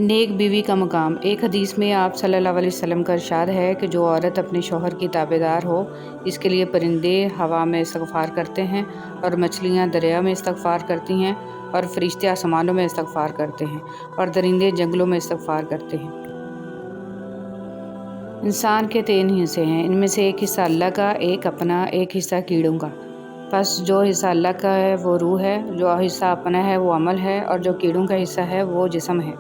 نیک بیوی کا مقام۔ ایک حدیث میں آپ صلی اللہ علیہ وسلم کا ارشاد ہے کہ جو عورت اپنے شوہر کی تابعدار ہو، اس کے لیے پرندے ہوا میں استغفار کرتے ہیں اور مچھلیاں دریا میں استغفار کرتی ہیں اور فرشتے آسمانوں میں استغفار کرتے ہیں اور درندے جنگلوں میں استغفار کرتے ہیں۔ انسان کے 3 حصے ہیں، ان میں سے ایک حصہ اللہ کا، ایک اپنا، ایک حصہ کیڑوں کا۔ پس جو حصہ اللہ کا ہے وہ روح ہے، جو حصہ اپنا ہے وہ عمل ہے، اور جو کیڑوں کا حصہ ہے وہ جسم ہے۔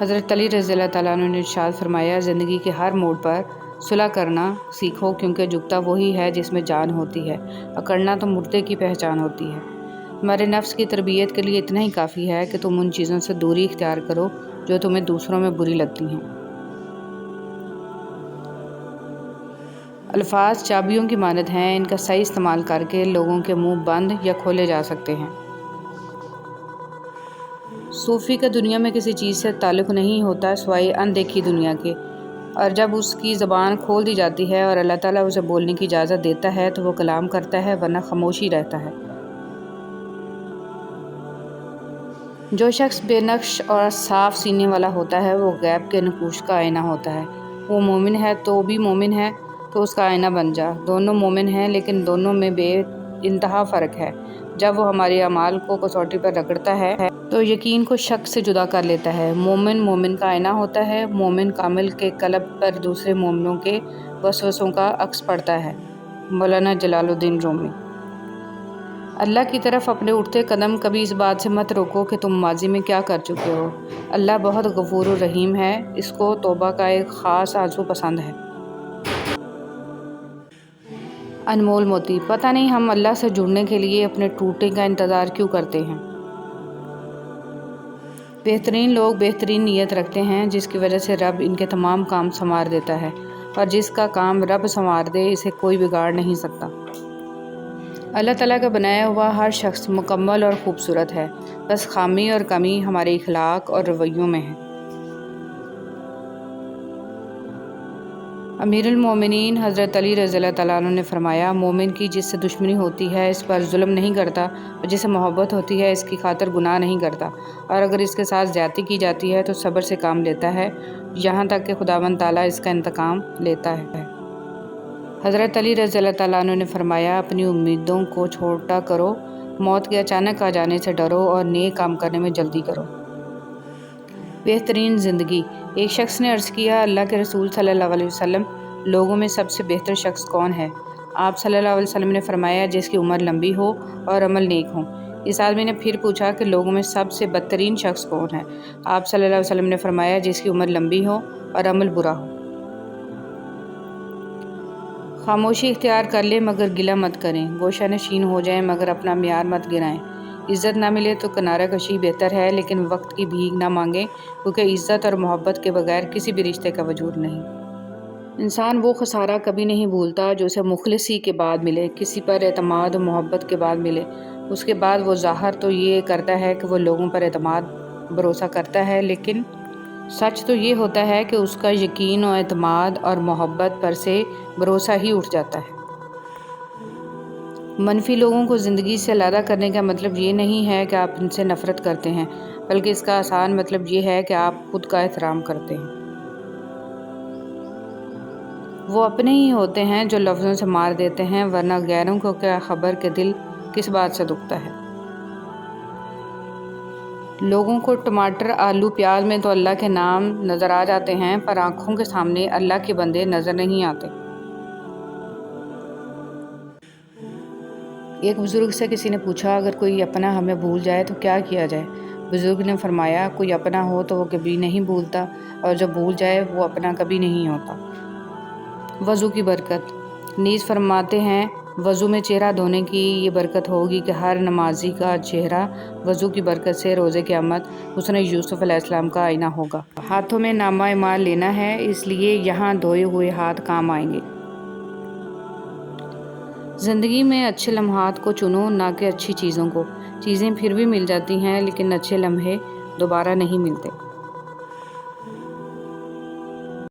حضرت علی رضی اللہ تعالیٰ عنہ نے ارشاد فرمایا، زندگی کے ہر موڑ پر صلح کرنا سیکھو، کیونکہ جھکتا وہی ہے جس میں جان ہوتی ہے، اکڑنا تو مردے کی پہچان ہوتی ہے۔ ہمارے نفس کی تربیت کے لیے اتنا ہی کافی ہے کہ تم ان چیزوں سے دوری اختیار کرو جو تمہیں دوسروں میں بری لگتی ہیں۔ الفاظ چابیوں کی مانند ہیں، ان کا صحیح استعمال کر کے لوگوں کے منہ بند یا کھولے جا سکتے ہیں۔ صوفی کا دنیا میں کسی چیز سے تعلق نہیں ہوتا سوائے اندیکھی دنیا کے، اور جب اس کی زبان کھول دی جاتی ہے اور اللہ تعالیٰ اسے بولنے کی اجازت دیتا ہے تو وہ کلام کرتا ہے، ورنہ خاموشی رہتا ہے۔ جو شخص بے نقش اور صاف سینے والا ہوتا ہے وہ غیب کے نقوش کا آئینہ ہوتا ہے۔ وہ مومن ہے تو بھی مومن ہے تو اس کا آئینہ بن جا۔ دونوں مومن ہیں لیکن دونوں میں بے انتہا فرق ہے۔ جب وہ ہمارے اعمال کو کسوٹی پر رگڑتا ہے تو یقین کو شک سے جدا کر لیتا ہے۔ مومن مومن کا آئینہ ہوتا ہے۔ مومن کامل کے قلب پر دوسرے مومنوں کے وسوسوں کا عکس پڑتا ہے۔ مولانا جلال الدین رومی۔ اللہ کی طرف اپنے اٹھتے قدم کبھی اس بات سے مت روکو کہ تم ماضی میں کیا کر چکے ہو۔ اللہ بہت غفور و رحیم ہے، اس کو توبہ کا ایک خاص آنسو پسند ہے۔ انمول موتی۔ پتہ نہیں ہم اللہ سے جڑنے کے لیے اپنے ٹوٹنے کا انتظار کیوں کرتے ہیں۔ بہترین لوگ بہترین نیت رکھتے ہیں، جس کی وجہ سے رب ان کے تمام کام سنوار دیتا ہے، اور جس کا کام رب سنوار دے اسے کوئی بگاڑ نہیں سکتا۔ اللہ تعالیٰ کا بنایا ہوا ہر شخص مکمل اور خوبصورت ہے، بس خامی اور کمی ہمارے اخلاق اور رویوں میں ہے۔ امیر المومنین حضرت علی رضی اللہ تعالیٰ عنہ نے فرمایا، مومن کی جس سے دشمنی ہوتی ہے اس پر ظلم نہیں کرتا، اور جس سے محبت ہوتی ہے اس کی خاطر گناہ نہیں کرتا، اور اگر اس کے ساتھ زیادتی کی جاتی ہے تو صبر سے کام لیتا ہے، یہاں تک کہ خداوند تعالیٰ اس کا انتقام لیتا ہے۔ حضرت علی رضی اللہ تعالیٰ عنہ نے فرمایا، اپنی امیدوں کو چھوٹا کرو، موت کے اچانک آ جانے سے ڈرو اور نیک کام کرنے میں جلدی کرو۔ بہترین زندگی۔ ایک شخص نے عرض کیا، اللہ کے رسول صلی اللہ علیہ وسلم، لوگوں میں سب سے بہتر شخص کون ہے؟ آپ صلی اللہ علیہ وسلم نے فرمایا، جس کی عمر لمبی ہو اور عمل نیک ہو۔ اس آدمی نے پھر پوچھا کہ لوگوں میں سب سے بدترین شخص کون ہے؟ آپ صلی اللہ علیہ وسلم نے فرمایا، جس کی عمر لمبی ہو اور عمل برا ہو۔ خاموشی اختیار کر لیں مگر گلہ مت کریں، گوشہ نشین ہو جائیں مگر اپنا معیار مت گرائیں۔ عزت نہ ملے تو کنارہ کشی بہتر ہے، لیکن وقت کی بھیک نہ مانگیں، کیونکہ عزت اور محبت کے بغیر کسی بھی رشتے کا وجود نہیں۔ انسان وہ خسارہ کبھی نہیں بھولتا جو اسے مخلصی کے بعد ملے، کسی پر اعتماد و محبت کے بعد ملے۔ اس کے بعد وہ ظاہر تو یہ کرتا ہے کہ وہ لوگوں پر اعتماد بھروسہ کرتا ہے، لیکن سچ تو یہ ہوتا ہے کہ اس کا یقین و اعتماد اور محبت پر سے بھروسہ ہی اٹھ جاتا ہے۔ منفی لوگوں کو زندگی سے علیحدہ کرنے کا مطلب یہ نہیں ہے کہ آپ ان سے نفرت کرتے ہیں، بلکہ اس کا آسان مطلب یہ ہے کہ آپ خود کا احترام کرتے ہیں۔ وہ اپنے ہی ہوتے ہیں جو لفظوں سے مار دیتے ہیں، ورنہ غیروں کو کیا خبر کہ دل کس بات سے دکھتا ہے۔ لوگوں کو ٹماٹر، آلو، پیاز میں تو اللہ کے نام نظر آ جاتے ہیں، پر آنکھوں کے سامنے اللہ کے بندے نظر نہیں آتے۔ ایک بزرگ سے کسی نے پوچھا، اگر کوئی اپنا ہمیں بھول جائے تو کیا کیا جائے؟ بزرگ نے فرمایا، کوئی اپنا ہو تو وہ کبھی نہیں بھولتا، اور جو بھول جائے وہ اپنا کبھی نہیں ہوتا۔ وضو کی برکت۔ نیز فرماتے ہیں، وضو میں چہرہ دھونے کی یہ برکت ہوگی کہ ہر نمازی کا چہرہ وضو کی برکت سے روز قیامت حسن یوسف علیہ السلام کا آئینہ ہوگا۔ ہاتھوں میں نامہ اعمال لینا ہے، اس لیے یہاں دھوئے ہوئے ہاتھ کام آئیں گے۔ زندگی میں اچھے لمحات کو چنو، نہ کہ اچھی چیزوں کو۔ چیزیں پھر بھی مل جاتی ہیں لیکن اچھے لمحے دوبارہ نہیں ملتے۔